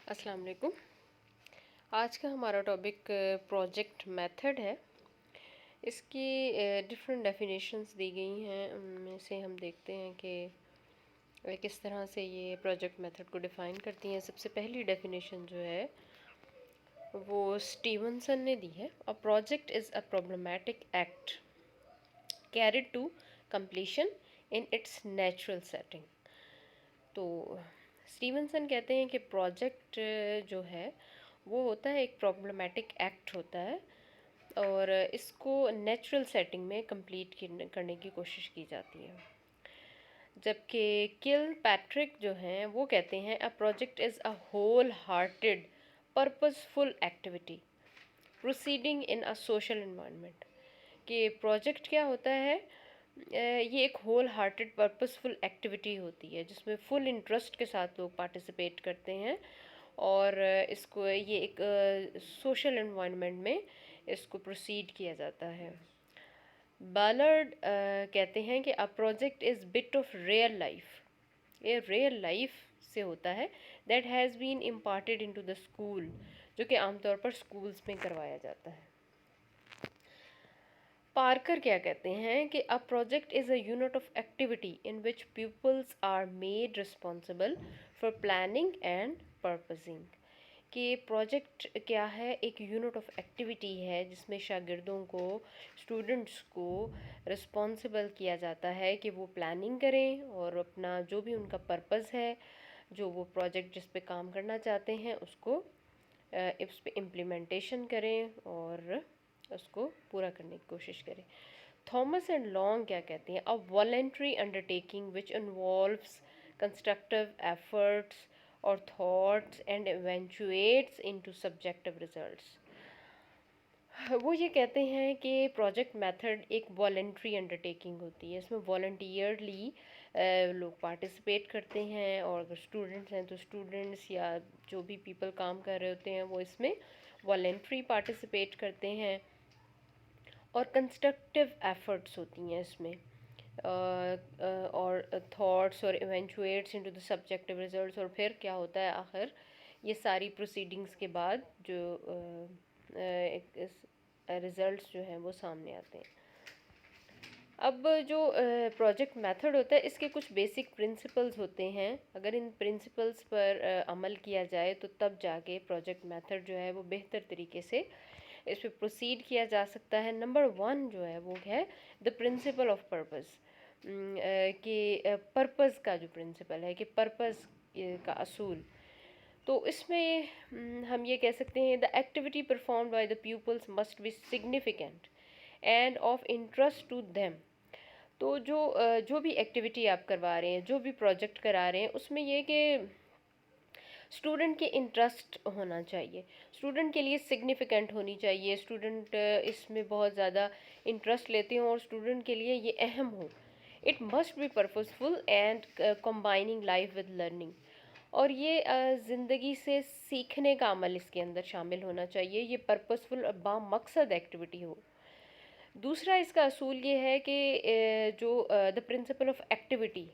السلام علیکم۔ آج کا ہمارا ٹاپک پروجیکٹ میتھڈ ہے۔ اس کی ڈفرینٹ ڈیفینیشنز دی گئی ہیں، ان میں سے ہم دیکھتے ہیں کہ کس طرح سے یہ پروجیکٹ میتھڈ کو ڈیفائن کرتی ہیں۔ سب سے پہلی ڈیفینیشن جو ہے وہ اسٹیونسن نے دی ہے۔ A project is a problematic act carried to completion in its natural setting۔ تو اسٹیونسن کہتے ہیں کہ پروجیکٹ جو ہے وہ ہوتا ہے ایک پرابلمیٹک ایکٹ ہوتا ہے اور اس کو نیچرل سیٹنگ میں کمپلیٹ کرنے کی کوشش کی جاتی ہے، جبکہ کل پیٹرک جو ہیں وہ کہتے ہیں a project is a whole hearted purposeful activity proceeding in a social environment. کہ پروجیکٹ کیا ہوتا ہے، یہ ایک ہول ہارٹیڈ پرپزفل ایکٹیویٹی ہوتی ہے جس میں فل انٹرسٹ کے ساتھ لوگ پارٹیسپیٹ کرتے ہیں اور اس کو یہ ایک سوشل انوائرمنٹ میں اس کو پروسیڈ کیا جاتا ہے۔ بالرڈ کہتے ہیں کہ a project is bit of real life، یہ ریئل لائف سے ہوتا ہے that has been imparted into the school، جو کہ عام طور پر سکولز میں کروایا جاتا ہے۔ پارکر کیا کہتے ہیں کہ a project is a unit of activity in which pupils are made responsible for planning and purposing۔ کہ پروجیکٹ کیا ہے، ایک یونٹ آف ایکٹیویٹی ہے جس میں شاگردوں کو، اسٹوڈنٹس کو رسپانسبل کیا جاتا ہے کہ وہ پلاننگ کریں اور اپنا جو بھی ان کا پرپز ہے، جو وہ پروجیکٹ جس پہ کام کرنا چاہتے ہیں اس کو اس پہ امپلیمنٹیشن کریں اور اس کو پورا کرنے کی کوشش کریں۔ تھامس اینڈ لانگ کیا کہتے ہیں، a voluntary undertaking which involves constructive efforts or thoughts and eventuates into subjective results۔ وہ یہ کہتے ہیں کہ پروجیکٹ میتھڈ ایک والنٹری انڈرٹیکنگ ہوتی ہے، اس میں والنٹیئرلی لوگ پارٹیسپیٹ کرتے ہیں، اور اگر اسٹوڈنٹس ہیں تو اسٹوڈنٹس یا جو بھی پیپل کام کر رہے ہوتے ہیں وہ اس میں والنٹری پارٹیسپیٹ کرتے ہیں، اور کنسٹرکٹیو ایفرٹس ہوتی ہیں اس میں، اور تھاٹس اور ایونچویٹس انٹو دا سبجیکٹیو ریزلٹس، اور پھر کیا ہوتا ہے آخر یہ ساری پروسیڈنگس کے بعد جو ریزلٹس جو ہیں وہ سامنے آتے ہیں۔ اب جو پروجیکٹ میتھڈ ہوتا ہے اس کے کچھ بیسک پرنسپلز ہوتے ہیں، اگر ان پرنسپلز پر عمل کیا جائے تو تب جا کے پروجیکٹ میتھڈ جو ہے وہ بہتر طریقے سے اس پہ پروسیڈ کیا جا سکتا ہے۔ نمبر 1 جو ہے وہ ہے دا پرنسپل آف پرپز، کہ پرپز کا جو پرنسپل ہے، کہ پرپز کا اصول، تو اس میں ہم یہ کہہ سکتے ہیں the activity performed by the peoples must be significant and of interest to them. تو جو بھی ایکٹیویٹی آپ کروا رہے ہیں، جو بھی پروجیکٹ کرا رہے ہیں، اس میں یہ کہ اسٹوڈنٹ کے انٹرسٹ ہونا چاہیے، اسٹوڈنٹ کے لیے سگنیفیکنٹ ہونی چاہیے، اسٹوڈنٹ اس میں بہت زیادہ انٹرسٹ لیتے ہوں اور اسٹوڈنٹ کے لیے یہ اہم ہو۔ It must be purposeful and combining life with learning, اور یہ زندگی سے سیکھنے کا عمل اس کے اندر شامل ہونا چاہیے، یہ پرپزفل اور با مقصد ایکٹیویٹی ہو۔ دوسرا اس کا اصول یہ ہے کہ جو دا پرنسپل آف ایکٹیویٹی،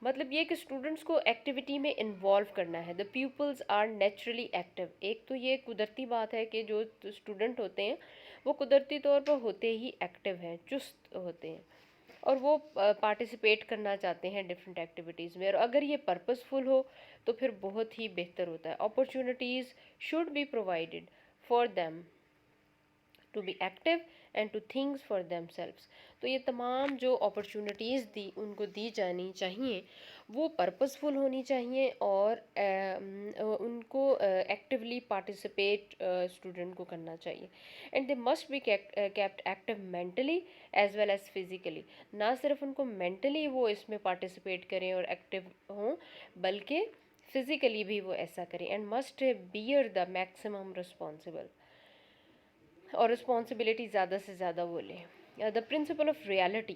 مطلب یہ کہ اسٹوڈنٹس کو ایکٹیویٹی میں انوالو کرنا ہے۔ دا پیپلز آر نیچرلی ایکٹیو، ایک تو یہ قدرتی بات ہے کہ جو اسٹوڈنٹ ہوتے ہیں وہ قدرتی طور پر ہوتے ہی ایکٹیو ہیں، چست ہوتے ہیں، اور وہ پارٹیسپیٹ کرنا چاہتے ہیں ڈفرینٹ ایکٹیویٹیز میں، اور اگر یہ پرپزفل ہو تو پھر بہت ہی بہتر ہوتا ہے۔ Opportunities should be provided for them to be active and to thinks for themselves. تو یہ تمام جو اپرچونیٹیز ان کو دی جانی چاہیے وہ پرپزفل ہونی چاہیے، اور ان کو ایکٹیولی پارٹیسپیٹ اسٹوڈنٹ کو کرنا چاہیے۔ And they must be kept active mentally as well as physically, نہ صرف ان کو مینٹلی وہ اس میں پارٹیسپیٹ کریں اور ایکٹیو ہوں بلکہ فزیکلی بھی وہ ایسا کریں۔ And must bear the maximum responsible, اور رسپانسبلٹی زیادہ سے زیادہ وہ لیں۔ دا پرنسپل آف ریالٹی،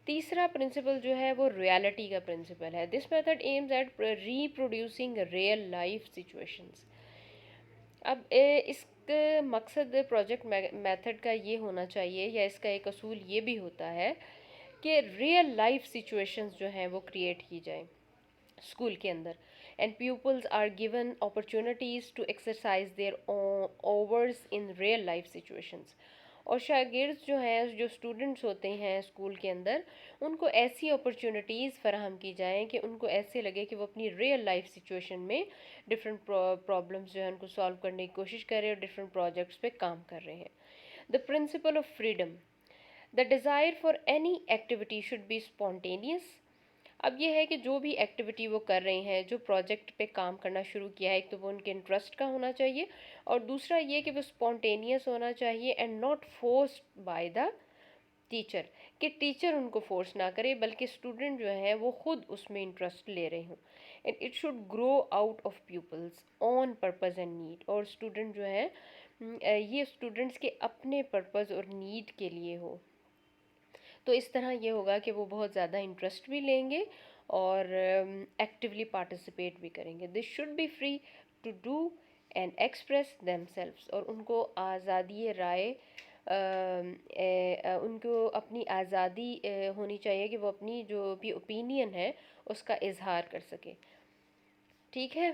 تیسرا پرنسپل جو ہے وہ ریالٹی کا پرنسپل ہے۔ This method aims at reproducing real life situations. اب اس کا مقصد پروجیکٹ میتھڈ کا یہ ہونا چاہیے، یا اس کا ایک اصول یہ بھی ہوتا ہے کہ ریئل لائف سچویشنز جو ہیں وہ کریٹ کی جائیں۔ اسکول کے اندر. And peoples are given opportunities to exercise their powers in real life situations. اور شاگرد جو ہیں، جو اسٹوڈنٹس ہوتے ہیں اسکول کے اندر، ان کو ایسی اپرچونیٹیز فراہم کی جائیں کہ ان کو ایسے لگے کہ وہ اپنی ریئل لائف سچویشن میں ڈفرینٹ پرابلمس جو ہیں ان کو سالو کرنے کی کوشش کر رہے ہیں اور ڈفرینٹ پروجیکٹس پہ کام کر رہے ہیں. The principle of freedom. The desire for any activity should be spontaneous. اب یہ ہے کہ جو بھی ایکٹیویٹی وہ کر رہے ہیں، جو پروجیکٹ پہ کام کرنا شروع کیا ہے، ایک تو وہ ان کے انٹرسٹ کا ہونا چاہیے، اور دوسرا یہ کہ وہ اسپونٹینیس ہونا چاہیے and not forced by the teacher, کہ ٹیچر ان کو فورس نہ کرے بلکہ اسٹوڈنٹ جو ہیں وہ خود اس میں انٹرسٹ لے رہے ہوں. And it should grow out of people's own purpose and need. اور اسٹوڈنٹ جو ہیں یہ اسٹوڈنٹس کے اپنے پرپز اور نیڈ کے لیے ہو. تو اس طرح یہ ہوگا کہ وہ بہت زیادہ انٹرسٹ بھی لیں گے اور ایکٹیولی پارٹیسپیٹ بھی کریں گے. They should be free to do and express themselves. اور ان کو آزادی رائے، ان کو اپنی آزادی ہونی چاہیے کہ وہ اپنی جو بھی اوپینین ہے اس کا اظہار کر سکے. ٹھیک ہے.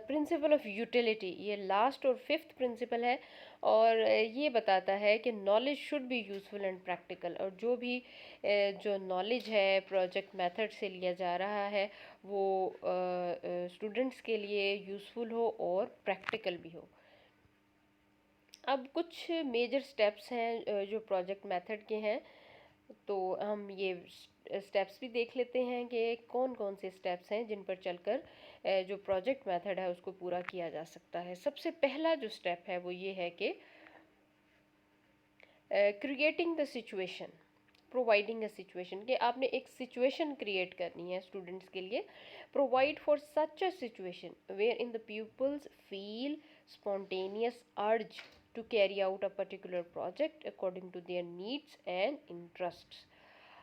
پرنسپل آف یوٹیلیٹی، یہ لاسٹ اور ففتھ پرنسپل ہے، اور یہ بتاتا ہے کہ knowledge should be useful and practical. اور جو بھی جو نالج ہے پروجیکٹ میتھڈ سے لیا جا رہا ہے وہ اسٹوڈنٹس کے لیے یوزفل ہو اور پریکٹیکل بھی ہو. اب کچھ میجر سٹیپس ہیں جو پروجیکٹ میتھڈ کے ہیں، تو ہم یہ سٹیپس بھی دیکھ لیتے ہیں کہ کون کون سے سٹیپس ہیں جن پر چل کر جو پروجیکٹ میتھڈ ہے اس کو پورا کیا جا سکتا ہے. سب سے پہلا جو سٹیپ ہے وہ یہ ہے کہ creating the situation, providing a situation, کہ آپ نے ایک سچویشن کریٹ کرنی ہے اسٹوڈنٹس کے لیے. Provide for such a situation where in the peoples feel spontaneous urge to carry out a particular project according to their needs and interests.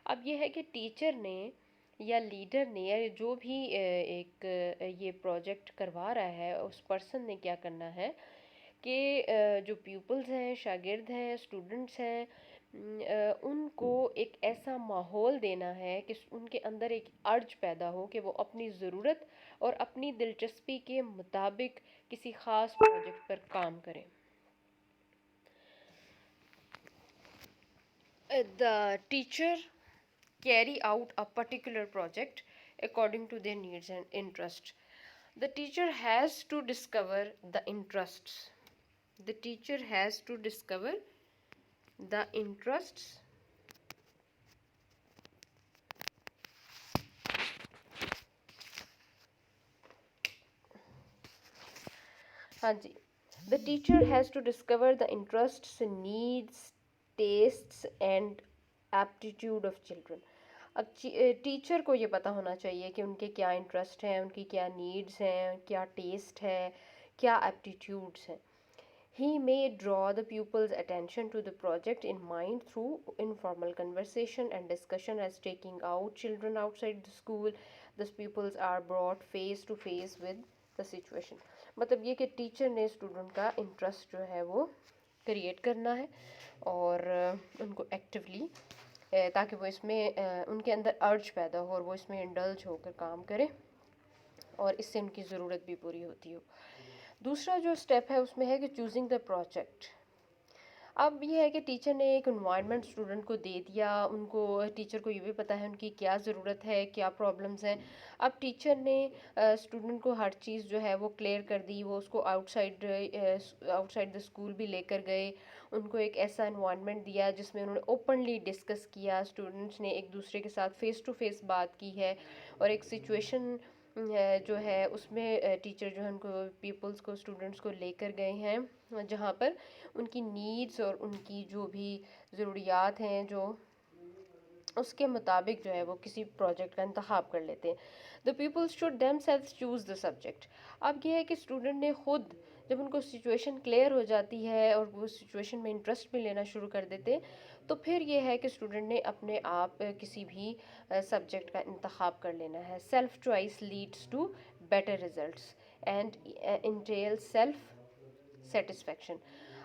اب یہ ہے کہ ٹیچر نے یا لیڈر نے یا جو بھی ایک یہ پروجیکٹ کروا رہا ہے اس پرسن نے کیا کرنا ہے کہ جو پیپلز ہیں، شاگرد ہیں، اسٹوڈنٹس ہیں، ان کو ایک ایسا ماحول دینا ہے کہ ان کے اندر ایک ارج پیدا ہو کہ وہ اپنی ضرورت اور اپنی دلچسپی کے مطابق کسی خاص پروجیکٹ پر کام کریں. The teacher carry out a particular project according to their needs and interests. The teacher has to discover the interests. The teacher has to discover the interests ہاں جی. The teacher has to discover the interests, needs, tastes and aptitude of children. اب teacher کو یہ پتہ ہونا چاہیے کہ ان کے کیا انٹرسٹ ہیں، ان کی کیا نیڈس ہیں، کیا ٹیسٹ ہے، کیا ایپٹیٹیوڈس ہیں. He may draw the pupils' attention to the project in mind through informal conversation and discussion, as taking out children outside the school. Thus pupils are brought face to face with the situation. مطلب یہ کہ teacher نے student کا interest جو ہے وہ create کرنا ہے اور ان کو ایکٹیولی، تاکہ وہ اس میں ان کے اندر ارج پیدا ہو اور وہ اس میں انڈلج ہو کر کام کرے اور اس سے ان کی ضرورت بھی پوری ہوتی ہو. دوسرا جو اسٹیپ ہے اس میں ہے کہ چوزنگ دا پروجیکٹ. اب یہ ہے کہ ٹیچر نے ایک انوائرمنٹ اسٹوڈنٹ کو دے دیا، ان کو ٹیچر کو یہ بھی پتہ ہے ان کی کیا ضرورت ہے، کیا پرابلمس ہیں. اب ٹیچر نے اسٹوڈنٹ کو ہر چیز جو ہے وہ کلیئر کر دی، وہ اس کو آؤٹ سائڈ دا اسکول بھی لے کر گئے، ان کو ایک ایسا انوائرمنٹ دیا جس میں انہوں نے اوپنلی ڈسکس کیا، اسٹوڈنٹس نے ایک دوسرے کے ساتھ فیس ٹو فیس بات کی ہے، اور ایک سچویشن جو ہے اس میں ٹیچر جو ہے ان کو پیپلز کو، اسٹوڈنٹس کو لے کر گئے ہیں جہاں پر ان کی نیڈس اور ان کی جو بھی ضروریات ہیں جو اس کے مطابق جو ہے وہ کسی پروجیکٹ کا انتخاب کر لیتے ہیں. The pupils should themselves choose the subject. اب یہ ہے کہ اسٹوڈنٹ نے خود، جب ان کو سچویشن کلیئر ہو جاتی ہے اور وہ سچویشن میں انٹرسٹ بھی لینا شروع کر دیتے ہیں، تو پھر یہ ہے کہ اسٹوڈنٹ نے اپنے آپ کسی بھی سبجیکٹ کا انتخاب کر لینا ہے. Self choice leads to better results and entail self satisfaction.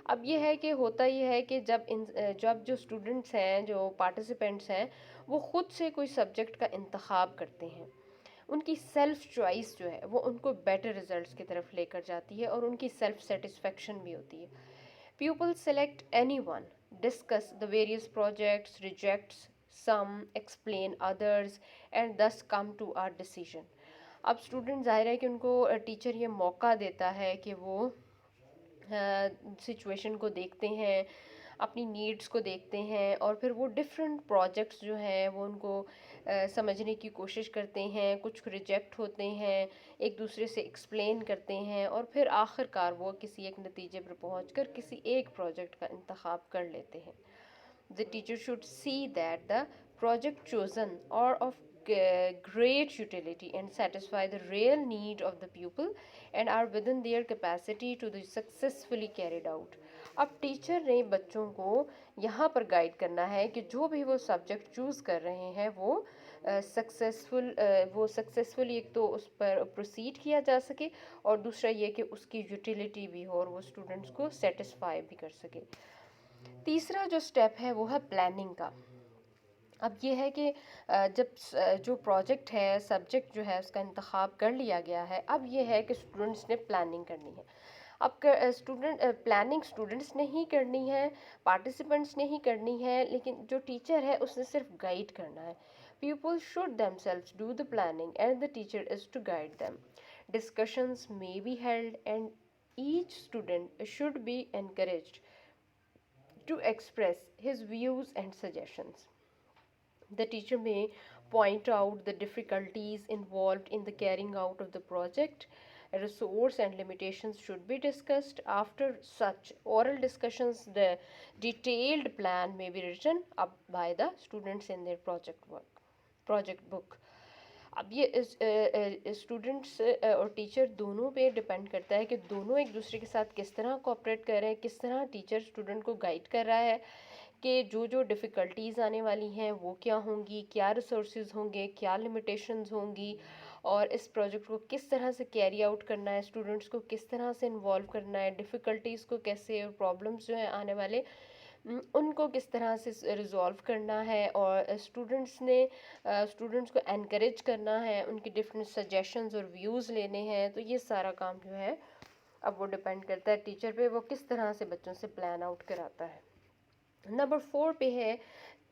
اب یہ ہے کہ ہوتا یہ ہے کہ جب جو اسٹوڈنٹس ہیں، جو پارٹیسپینٹس ہیں، وہ خود سے کوئی سبجیکٹ کا انتخاب کرتے ہیں، ان کی سیلف چوائس جو ہے وہ ان کو بیٹر ریزلٹس کی طرف لے کر جاتی ہے اور ان کی سیلف سیٹسفیکشن بھی ہوتی ہے. Pupils select anyone, discuss the various projects, rejects some, explain others, and thus come to our decision. اب اسٹوڈنٹ ظاہر ہے کہ ان کو ٹیچر یہ موقع دیتا ہے کہ وہ سچویشن کو دیکھتے ہیں, اپنی نیڈس کو دیکھتے ہیں, اور پھر وہ ڈفرینٹ پروجیکٹس جو ہیں وہ ان کو سمجھنے کی کوشش کرتے ہیں, کچھ ریجیکٹ ہوتے ہیں, ایک دوسرے سے ایکسپلین کرتے ہیں, اور پھر آخر کار وہ کسی ایک نتیجے پر پہنچ کر کسی ایک پروجیکٹ کا انتخاب کر لیتے ہیں. The teacher should see that the project chosen are of great utility and satisfy the real need of the pupil and are within their capacity to be successfully carried out. اب teacher نے بچوں کو یہاں پر guide کرنا ہے کہ جو بھی وہ سبجیکٹ چوز کر رہے ہیں وہ سکسیسفلی ایک تو اس پر پروسیڈ کیا جا سکے, اور دوسرا یہ کہ اس کی یوٹیلیٹی بھی ہو اور وہ اسٹوڈنٹس کو سیٹسفائی بھی کر سکے. تیسرا جو اسٹیپ ہے وہ ہے پلاننگ کا. اب یہ ہے کہ جب جو پروجیکٹ ہے, سبجیکٹ جو ہے اس کا انتخاب کر لیا گیا ہے, اب یہ ہے کہ اسٹوڈنٹس نے پلاننگ کرنی ہے. اب پلاننگ اسٹوڈنٹس نے ہی کرنی ہے, پارٹیسپینٹس نے ہی کرنی ہے, لیکن جو ٹیچر ہے اس نے صرف گائیڈ کرنا ہے. Pupils should themselves do the planning and the teacher is to guide them. Discussions may be held and each student should be encouraged to express his views and suggestions. The teacher may point out the difficulties involved in the carrying out of the project. Resource and limitations should be discussed. After such oral discussions, the detailed plan may be written up by the students in their project book. اب یہ students اور teacher دونوں پہ depend کرتا ہے کہ دونوں ایک دوسرے کے ساتھ کس طرح کوآپریٹ کر رہے ہیں, کس طرح ٹیچر اسٹوڈنٹ کو گائیڈ کر رہا ہے کہ جو ڈیفیکلٹیز آنے والی ہیں وہ کیا ہوں گی, کیا ریسورسز ہوں گے, کیا لمیٹیشنز ہوں گی, اور اس پروجیکٹ کو کس طرح سے کیری آؤٹ کرنا ہے, اسٹوڈنٹس کو کس طرح سے انوالو کرنا ہے, ڈیفیکلٹیز کو کیسے, اور پرابلمس جو ہیں آنے والے ان کو کس طرح سے ریزولو کرنا ہے, اور اسٹوڈنٹس کو انکریج کرنا ہے, ان کی ڈفرینٹ سجیشنز اور ویوز لینے ہیں. تو یہ سارا کام جو ہے اب وہ ڈپینڈ کرتا ہے ٹیچر پہ, وہ کس طرح سے بچوں سے پلان آؤٹ کراتا ہے. نمبر 4 پہ ہے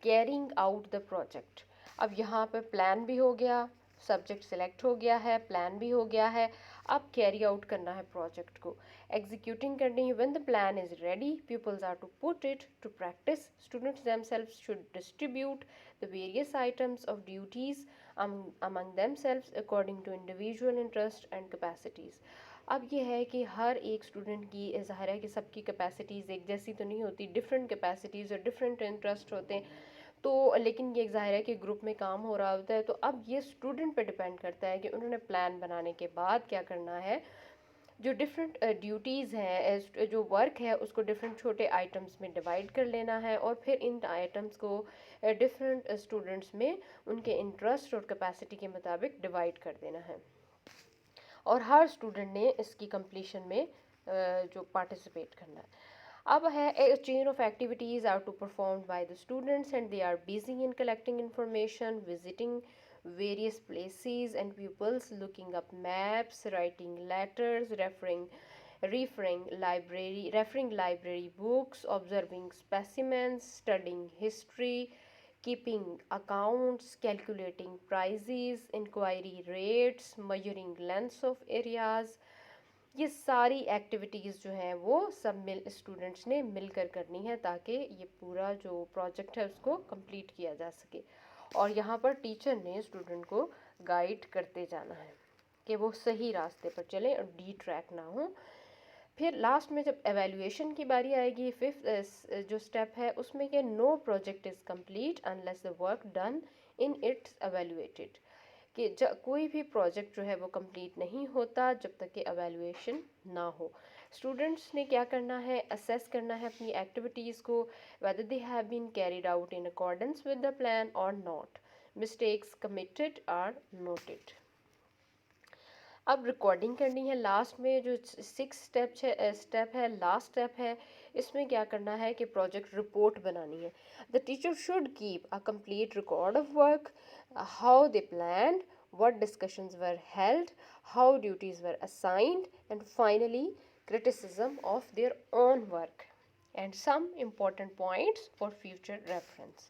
کیرنگ آؤٹ دا پروجیکٹ. اب یہاں پہ پلان بھی ہو گیا, سبجیکٹ سلیکٹ ہو گیا ہے, پلان بھی ہو گیا ہے, اب کیری آؤٹ کرنا ہے پروجیکٹ کو, ایگزیکیوٹنگ کرنی ہے. when the plan is ready, pupils are to put it to practice. Students themselves should distribute the various items of duties among themselves according to individual interest and capacities. اب یہ ہے کہ ہر ایک student کی ظاہر ہے کہ سب کی کیپیسٹیز ایک جیسی تو نہیں ہوتی, ڈفرینٹ کیپیسٹیز اور ڈفرینٹ انٹرسٹ ہوتے ہیں, تو لیکن یہ ظاہر ہے کہ گروپ میں کام ہو رہا ہوتا ہے. تو اب یہ اسٹوڈنٹ پہ ڈپینڈ کرتا ہے کہ انہوں نے پلان بنانے کے بعد کیا کرنا ہے. جو ڈفرینٹ ڈیوٹیز ہیں, جو ورک ہے اس کو ڈفرینٹ چھوٹے آئٹمس میں ڈیوائڈ کر لینا ہے, اور پھر ان آئٹمس کو ڈفرینٹ اسٹوڈنٹس میں ان کے انٹرسٹ اور کیپیسٹی کے مطابق ڈیوائڈ کر دینا ہے, اور ہر اسٹوڈنٹ نے اس کی کمپلیشن میں جو پارٹیسپیٹ کرنا ہے. اب ہے a chain of activities are to performed by the students and they are busy in collecting information, visiting various places and pupils, looking up maps, writing letters, referring library books, observing specimens, studying history, keeping accounts, calculating prices, inquiry rates, measuring lengths of areas. یہ ساری activities جو ہیں وہ سب students نے مل کر کرنی ہے تاکہ یہ پورا جو پروجیکٹ ہے اس کو کمپلیٹ کیا جا سکے. اور یہاں پر ٹیچر نے اسٹوڈنٹ کو گائیڈ کرتے جانا ہے کہ وہ صحیح راستے پر چلیں اور ڈی ٹریک نہ ہوں. پھر لاسٹ میں جب ایویلیویشن کی باری آئے گی, 5th جو اسٹیپ ہے اس میں کہ no project is complete unless the work done in its evaluated, کہ کوئی بھی پروجیکٹ جو ہے وہ کمپلیٹ نہیں ہوتا جب تک کہ ایویلیویشن نہ ہو. اسٹوڈنٹس نے کیا کرنا ہے, اسیس کرنا ہے اپنی ایکٹیویٹیز کو, whether they have been carried out in accordance with the plan or not. Mistakes committed are noted. اب ریکارڈنگ کرنی ہے. لاسٹ میں جو 6 اسٹیپ ہے, لاسٹ اسٹیپ ہے, اس میں کیا کرنا ہے کہ پروجیکٹ رپورٹ بنانی ہے. The teacher should keep a complete record of work, how they planned, what discussions were held, how duties were assigned, and finally criticism of their own work and some important points for future reference.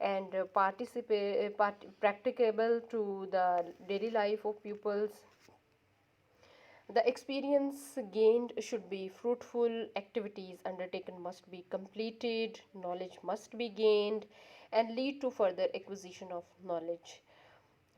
and practicable to the daily life of pupils. The experience gained should be fruitful, activities undertaken must be completed, knowledge must be gained and lead to further acquisition of knowledge.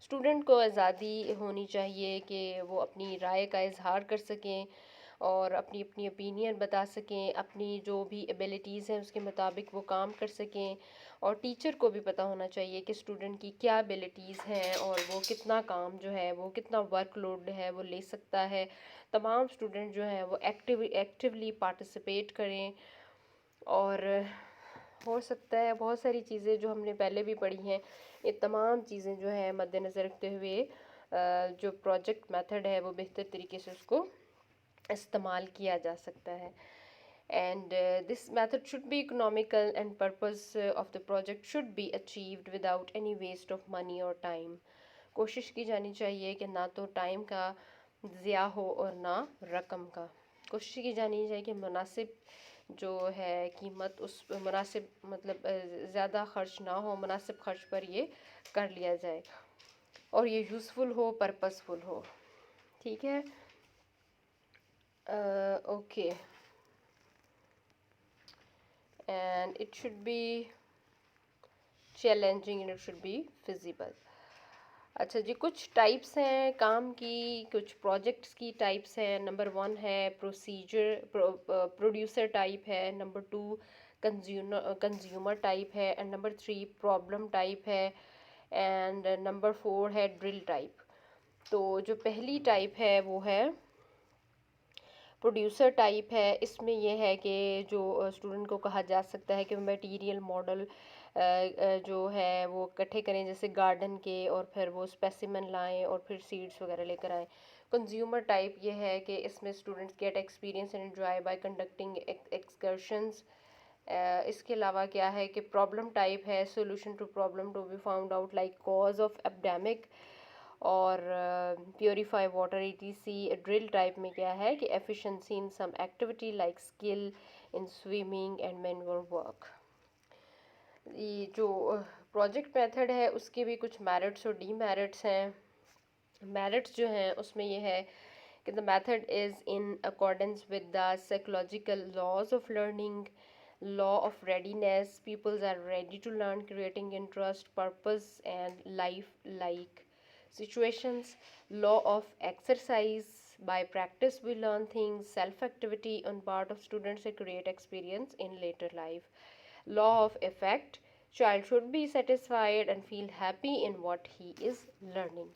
Student کو آزادی ہونی چاہیے کہ وہ اپنی رائے کا اظہار کر سکیں اور اپنی اپنی اوپینین بتا سکیں، اپنی جو بھی ایبیلٹیز ہیں اس کے مطابق وہ کام کر سکیں، اور ٹیچر کو بھی پتہ ہونا چاہیے کہ اسٹوڈنٹ کی کیا ایبیلٹیز ہیں اور وہ کتنا کام جو ہے وہ کتنا ورک لوڈ ہے وہ لے سکتا ہے۔ تمام اسٹوڈنٹ جو ہیں وہ ایکٹیولی پارٹیسپیٹ کریں، اور ہو سکتا ہے بہت ساری چیزیں جو ہم نے پہلے بھی پڑھی ہیں، یہ تمام چیزیں جو ہیں مد نظر رکھتے ہوئے جو پروجیکٹ میتھڈ ہے وہ بہتر طریقے سے اس کو استعمال کیا جا سکتا ہے۔ And this method should be economical and purpose of the project should be achieved without any waste of money اور ٹائم۔ کوشش کی جانی چاہیے کہ نہ تو ٹائم کا ضیاع ہو اور نہ رقم کا۔ کوشش کی جانی چاہیے کہ مناسب جو ہے قیمت اس مناسب مطلب زیادہ خرچ نہ ہو، مناسب خرچ پر یہ کر لیا جائے اور یہ یوزفل ہو، پرپزفل ہو۔ ٹھیک ہے، okay, and it should be challenging and it should be feasible. اچھا جی، کچھ ٹائپس ہیں کام کی، کچھ پروجیکٹس کی ٹائپس ہیں۔ نمبر 1 ہے پروڈیوسر ٹائپ ہے، نمبر 2 کنزیومر ٹائپ ہے، اینڈ نمبر 3 پرابلم ٹائپ ہے، اینڈ نمبر 4 ہے ڈرل ٹائپ۔ تو جو پہلی ٹائپ ہے وہ ہے پروڈیوسر ٹائپ ہے۔ اس میں یہ ہے کہ جو اسٹوڈنٹ کو کہا جا سکتا ہے کہ میٹیریل ماڈل جو ہے وہ اکٹھے کریں، جیسے گارڈن کے، اور پھر وہ اسپیسیمن لائیں اور پھر سیڈس وغیرہ لے کر آئیں۔ کنزیومر ٹائپ یہ ہے کہ اس میں students get experience and enjoy by conducting excursions. اس کے علاوہ کیا ہے کہ پرابلم ٹائپ ہے، solution to problem to be found out like cause of epidemic اور purify water ETC۔ Drill type میں کیا ہے کہ efficiency in some activity like skill in swimming and manual work. یہ جو پروجیکٹ میتھڈ ہے اس کے بھی کچھ میرٹس اور ڈی میرٹس ہیں۔ میرٹس جو ہیں اس میں یہ ہے کہ the method is in accordance with the psychological laws of learning, law of readiness, peoples are ready to learn, creating interest, purpose and life-like situations, law of exercise, by practice we learn things, self-activity on part of students to create experience in later life, law of effect, child should be satisfied and feel happy in what he is learning.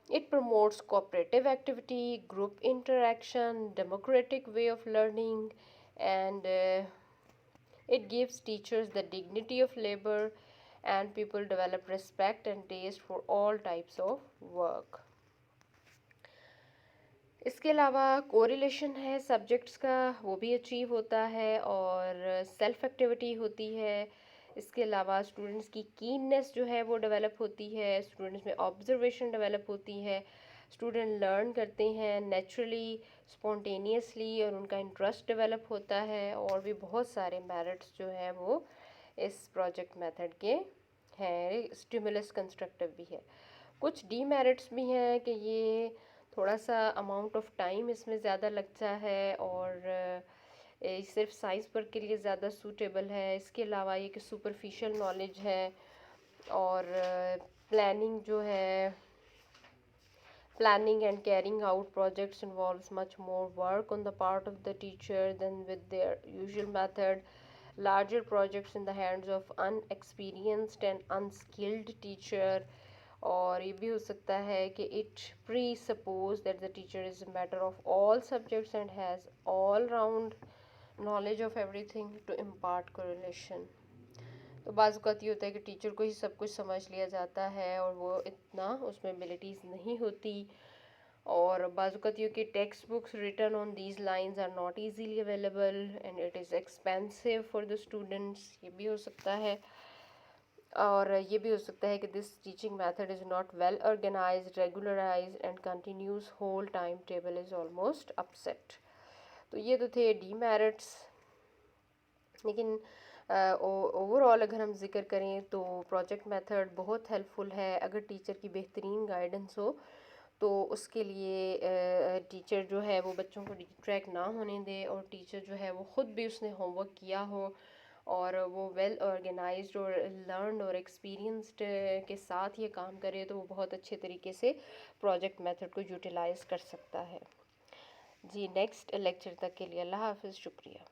It promotes cooperative activity, group interaction, democratic way of learning, and it gives teachers the dignity of labor, and people develop respect and taste for all types of work. اس کے علاوہ correlation ہے subjects کا، وہ بھی achieve ہوتا ہے، اور self activity ہوتی ہے۔ اس کے علاوہ اسٹوڈنٹس کی کیننس جو ہے وہ ڈیولپ ہوتی ہے، اسٹوڈنٹس میں آبزرویشن ڈیولپ ہوتی ہے، اسٹوڈنٹ لرن کرتے ہیں نیچرلی، اسپونٹینیسلی، اور ان کا انٹرسٹ ڈیولپ ہوتا ہے، اور بھی بہت سارے میرٹس جو ہیں وہ اس پروجیکٹ میتھڈ کے ہیں۔ اسٹیمولس کنسٹرکٹیو بھی ہے۔ کچھ ڈی میرٹس بھی ہیں کہ یہ تھوڑا سا اماؤنٹ آف ٹائم اس میں زیادہ لگتا ہے، اور صرف سائنس ورک کے لیے زیادہ سوٹیبل ہے۔ اس کے علاوہ یہ کہ سپرفیشل نالج ہے، اور پلاننگ جو ہے، planning and carrying out projects involves much more work on the part of the teacher than with their usual method. Larger projects in the hands of unexperienced and unskilled teacher، اور یہ بھی ہو سکتا ہے کہ it presuppose that the teacher is a matter of all subjects and has all round knowledge of everything to impart correlation۔ تو بعض اوقات یہ ہوتا ہے کہ ٹیچر کو ہی سب کچھ سمجھ لیا جاتا ہے اور وہ اتنا اس میں ایبلٹیز نہیں ہوتی، اور بعض اوقات یہ کہ text books written on these lines are not easily available and it is expensive for the students, یہ بھی ہو سکتا ہے۔ اور یہ بھی ہو سکتا ہے کہ this teaching method is not well organised, regularised and continues whole time table is almost upset. تو یہ تو تھے ڈی میرٹس، لیکن اوور آل اگر ہم ذکر کریں تو پروجیکٹ میتھڈ بہت ہیلپ فل ہے۔ اگر ٹیچر کی بہترین گائیڈنس ہو تو اس کے لیے ٹیچر جو ہے وہ بچوں کو ڈسٹریکٹ نہ ہونے دے، اور ٹیچر جو ہے وہ خود بھی اس نے ہوم ورک کیا ہو اور وہ ویل آرگنائزڈ اور لرنڈ اور ایکسپیرینسڈ کے ساتھ یہ کام کرے تو وہ بہت اچھے طریقے سے پروجیکٹ میتھڈ کو یوٹیلائز کر سکتا ہے. جی نیکسٹ لیکچر تک کے لیے اللہ حافظ، شکریہ.